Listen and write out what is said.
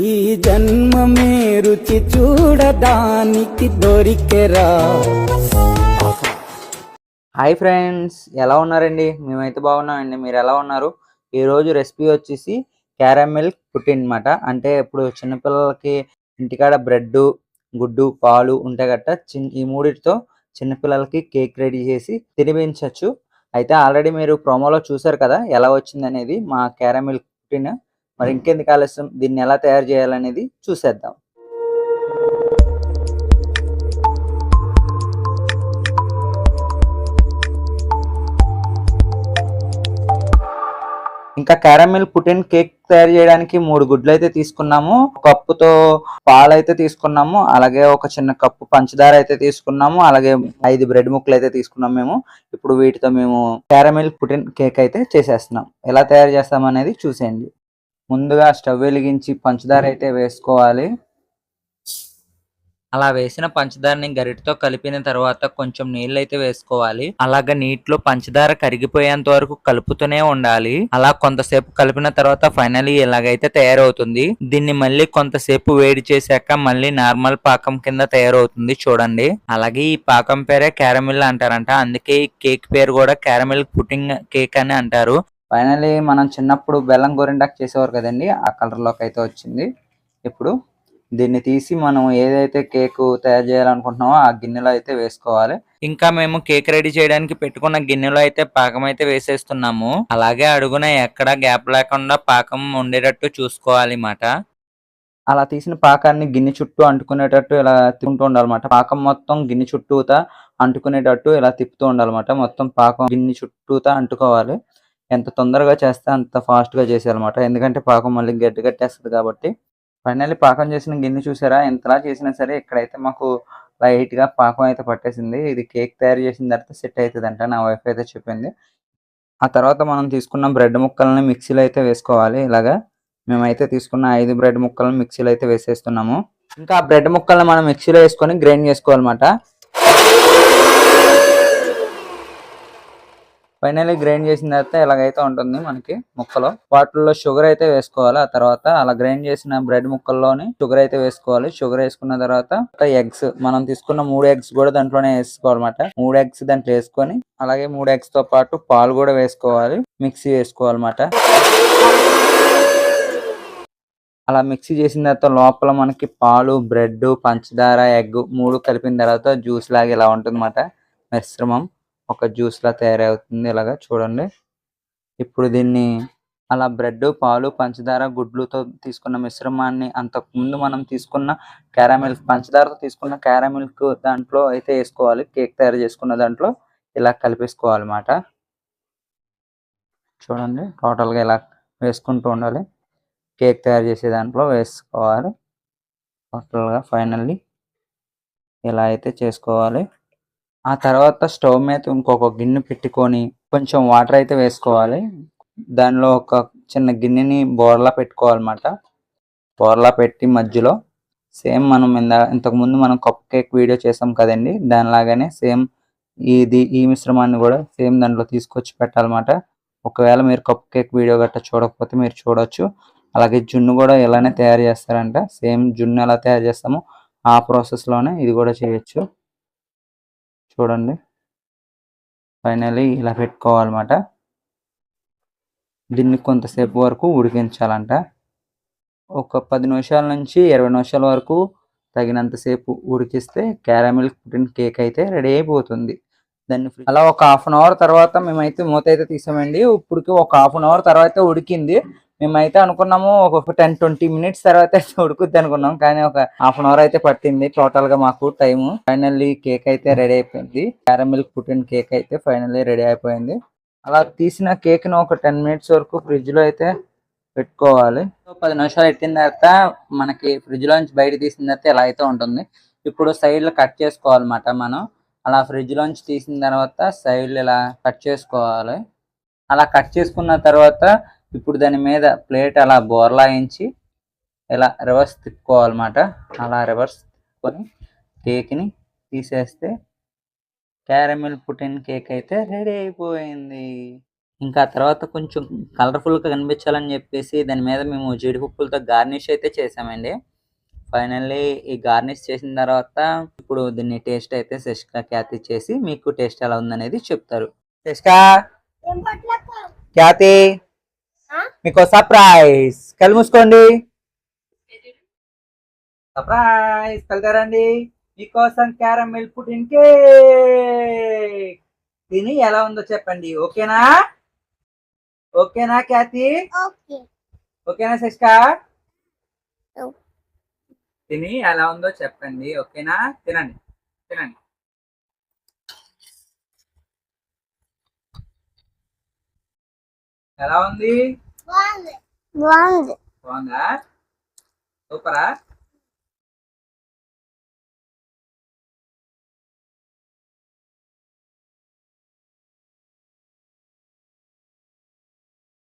ఈ జన్మమే రుచి చూడడానికి దొరికెరా. హాయ్ ఫ్రెండ్స్, ఎలా ఉన్నారండి? మేమైతే బాగున్నామండి. మీరు ఎలా ఉన్నారు? ఈరోజు రెసిపీ వచ్చేసి క్యారమిల్ పుడ్డింగ్ అనమాట. అంటే ఇప్పుడు చిన్నపిల్లలకి ఇంటికాడ బ్రెడ్, గుడ్డు, పాలు ఉంటే గట్ట ఈ మూడిటితో చిన్నపిల్లలకి కేక్ రెడీ చేసి తినిపించవచ్చు. అయితే ఆల్రెడీ మీరు ప్రోమోలో చూసారు కదా ఎలా వచ్చింది అనేది మా క్యారమిల్ పుడ్డింగ్. మరి ఇంకెందుకు ఆలస్యం, దీన్ని ఎలా తయారు చేయాలనేది చూసేద్దాం. ఇంకా క్యారమిల్ పుడ్డింగ్ కేక్ తయారు చేయడానికి 3 గుడ్లు అయితే తీసుకున్నాము. కప్పుతో పాలు అయితే తీసుకున్నాము. అలాగే ఒక చిన్న కప్పు పంచదార అయితే తీసుకున్నాము. అలాగే 5 బ్రెడ్ ముక్కలు అయితే తీసుకున్నాము మేము. ఇప్పుడు వీటితో మేము క్యారమిల్ పుడ్డింగ్ కేక్ అయితే చేసేస్తున్నాం. ఎలా తయారు చేస్తాం అనేది చూసేయండి. ముందుగా స్టవ్ వెలిగించి పంచదార అయితే వేసుకోవాలి. అలా వేసిన పంచదారని గరిటతో కలిపిన తర్వాత కొంచెం నీళ్ళు అయితే వేసుకోవాలి. అలాగే నీటిలో పంచదార కరిగిపోయేంత వరకు కలుపుతూనే ఉండాలి. అలా కొంతసేపు కలిపిన తర్వాత ఫైనల్లీ ఇలాగైతే తయారవుతుంది. దీన్ని మళ్ళీ కొంతసేపు వేడి చేశాక మళ్ళీ నార్మల్ పాకం కింద తయారవుతుంది చూడండి. అలాగే ఈ పాకం పేరే క్యారమిల్ అంటారంట. అందుకే ఈ కేక్ పేరు కూడా క్యారమిల్ పుడ్డింగ్ కేక్ అని అంటారు. ఫైనల్లీ మనం చిన్నప్పుడు బెల్లం గోరింటాకు చేసేవారు కదండి, ఆ కలర్ లోకి అయితే వచ్చింది. ఇప్పుడు దీన్ని తీసి మనం ఏదైతే కేక్ తయారు చేయాలనుకుంటున్నామో ఆ గిన్నెలో అయితే వేసుకోవాలి. ఇంకా మేము కేక్ రెడీ చేయడానికి పెట్టుకున్న గిన్నెలో అయితే పాకం అయితే వేసేస్తున్నాము. అలాగే అడుగున ఎక్కడ గ్యాప్ లేకుండా పాకం ఉండేటట్టు చూసుకోవాలి మాట. అలా తీసిన పాకాన్ని గిన్నె చుట్టూ అంటుకునేటట్టు ఇలా తిప్పుతూ ఉండాలన్నమాట. పాకం మొత్తం గిన్నె చుట్టూతా అంటుకునేటట్టు ఇలా తిప్పుతూ ఉండాలన్నమాట. మొత్తం పాకం గిన్నె చుట్టూతా అంటుకోవాలి. ఎంత తొందరగా చేస్తే అంత ఫాస్ట్ గా చేసేయాలన్నమాట. ఎందుకంటే పాకం మళ్ళీ గట్టి కట్టేస్తుంది కాబట్టి. ఫైనల్లీ పాకం చేసిన గిన్నె చూసారా, ఎంతలా చేసినా సరే ఇక్కడైతే మాకు లైట్ గా పాకం అయితే పట్టేసింది. ఇది కేక్ తయారు చేసిన తర్వాత సెట్ అవుతుందంట, నా వైఫ్ అయితే చెప్పింది. ఆ తర్వాత మనం తీసుకున్న బ్రెడ్ ముక్కల్ని మిక్సీలో అయితే వేసుకోవాలి. ఇలాగా మేమైతే తీసుకున్న 5 బ్రెడ్ ముక్కలను మిక్సీలో అయితే వేసేస్తున్నాము. ఇంకా ఆ బ్రెడ్ ముక్కల్ని మనం మిక్సీలో వేసుకొని గ్రైండ్ చేసుకోవాలన్నమాట. ఫైనల్లీ గ్రైండ్ చేసిన తర్వాత ఇలాగైతే ఉంటుంది మనకి ముక్కలు. వాటిల్లో షుగర్ అయితే వేసుకోవాలి. ఆ తర్వాత అలా గ్రైండ్ చేసిన బ్రెడ్ ముక్కల్లోని షుగర్ అయితే వేసుకోవాలి. షుగర్ వేసుకున్న తర్వాత ఎగ్స్, మనం తీసుకున్న 3 ఎగ్స్ కూడా దాంట్లోనే వేసుకోవాలన్నమాట. 3 ఎగ్స్ దాంట్లో వేసుకొని అలాగే 3 ఎగ్స్ తో పాటు పాలు కూడా వేసుకోవాలి. మిక్సీ వేసుకోవాలన్నమాట. అలా మిక్సీ చేసిన తర్వాత లోపల మనకి పాలు, బ్రెడ్, పంచదార, ఎగ్ 3 కలిపిన తర్వాత జ్యూస్ లాగా ఇలా ఉంటుంది అన్నమాట. మిశ్రమం ఒక జ్యూస్ లా తయారవుతుంది. ఇలాగా చూడండి. ఇప్పుడు దీన్ని అలా బ్రెడ్, పాలు, పంచదార, గుడ్లుతో తీసుకున్న మిశ్రమాన్ని అంతకు ముందు మనం తీసుకున్న క్యారమిల్, పంచదారతో తీసుకున్న క్యారమిల్ దాంట్లో అయితే వేసుకోవాలి. కేక్ తయారు చేసుకున్న దాంట్లో ఇలా కలిపేసుకోవాలన్నమాట. చూడండి, టోటల్ గా ఇలా వేసుకుంటూ ఉండాలి. కేక్ తయారు చేసే దాంట్లో వేసుకోవాలి. టోటల్ గా ఫైనల్లీ ఇలా అయితే చేసుకోవాలి. ఆ తర్వాత స్టవ్ మీద ఇంకొక గిన్నె పెట్టుకొని కొంచెం వాటర్ అయితే వేసుకోవాలి. దానిలో ఒక చిన్న గిన్నెని బోర్లా పెట్టుకోవాలన్నమాట. బోర్లా పెట్టి మధ్యలో సేమ్ మనం ఇంతకుముందు మనం కప్ కేక్ వీడియో చేసాం కదండి, దానిలాగానే సేమ్ ఈ మిశ్రమాన్ని కూడా సేమ్ దాంట్లో తీసుకొచ్చి పెట్టాలన్నమాట. ఒకవేళ మీరు కప్ కేక్ వీడియో గట్రా చూడకపోతే మీరు చూడొచ్చు. అలాగే జున్ను కూడా ఇలానే తయారు చేస్తారంట. సేమ్ జున్ను ఎలా తయారు చేస్తామో ఆ ప్రాసెస్ లోనే ఇది కూడా చేయొచ్చు. చూడండి, ఫైనల్లీ ఇలా పెట్టుకోవాలన్నమాట. దీన్ని కొంతసేపు వరకు ఉడికించాలంట. ఒక 10 నిమిషాల నుంచి 20 నిమిషాల వరకు తగినంతసేపు ఉడికిస్తే క్యారమిల్ పుడ్డింగ్ కేక్ అయితే రెడీ అయిపోతుంది. దాన్ని అలా ఒక హాఫ్ అన్ అవర్ తర్వాత మేమైతే మూత అయితే తీసామండి. ఇప్పటికి ఒక హాఫ్ అన్ అవర్ తర్వాత ఉడికింది. మేమైతే అనుకున్నాము ఒక 10-20 మినిట్స్ తర్వాత అయితే ఉడుకుద్ది అనుకున్నాం, కానీ ఒక హాఫ్ అన్ అవర్ అయితే పట్టింది టోటల్ గా మాకు టైం. ఫైనల్లీ కేక్ అయితే రెడీ అయిపోయింది. క్యారమిల్ పుడ్డింగ్ కేక్ అయితే ఫైనల్లీ రెడీ అయిపోయింది. అలా తీసిన కేక్ ను ఒక 10 మినిట్స్ వరకు ఫ్రిడ్జ్ లో అయితే పెట్టుకోవాలి. 10 నిమిషాలు పెట్టిన తర్వాత మనకి ఫ్రిడ్జ్ లో నుంచి బయట తీసిన తర్వాత ఇలా అయితే ఉంటుంది. ఇప్పుడు సైడ్లు కట్ చేసుకోవాలన్నమాట. మనం అలా ఫ్రిడ్జ్ లోంచి తీసిన తర్వాత సైడ్లు ఇలా కట్ చేసుకోవాలి. అలా కట్ చేసుకున్న తర్వాత ఇప్పుడు దాని మీద ప్లేట్ అలా బోర్లాయించి ఇలా రివర్స్ తిప్పుకోవాలన్నమాట. అలా రివర్స్ తిప్పుకొని కేక్ని తీసేస్తే క్యారమిల్ పుడ్డింగ్ కేక్ అయితే రెడీ అయిపోయింది. ఇంకా ఆ తర్వాత కొంచెం కలర్ఫుల్గా కనిపించాలని చెప్పేసి దాని మీద మేము జీడిపప్పులతో గార్నిష్ అయితే చేసామండి. ఫైనల్లీ ఈ గార్నిష్ చేసిన తర్వాత ఇప్పుడు దీన్ని టేస్ట్ అయితే శశిక ఖ్యాతి చేసి మీకు టేస్ట్ ఎలా ఉందనేది చెప్తారు. శశిక, ఖ్యాతి, మీకు సర్ప్రైజ్. కళ్ళు మూసుకోండి. సర్ప్రైజ్ కలుతారండి మీకోసం క్యారమిల్ పుడ్డింగ్ కేక్. తిని ఎలా ఉందో చెప్పండి. ఓకేనా? ఓకేనా ఖ్యాతి? ఓకేనా శశిక? తిని ఎలా ఉందో చెప్పండి. ఓకేనా? తినండి తినండి. ఎలా ఉంది? బాగుందా? సూపరా?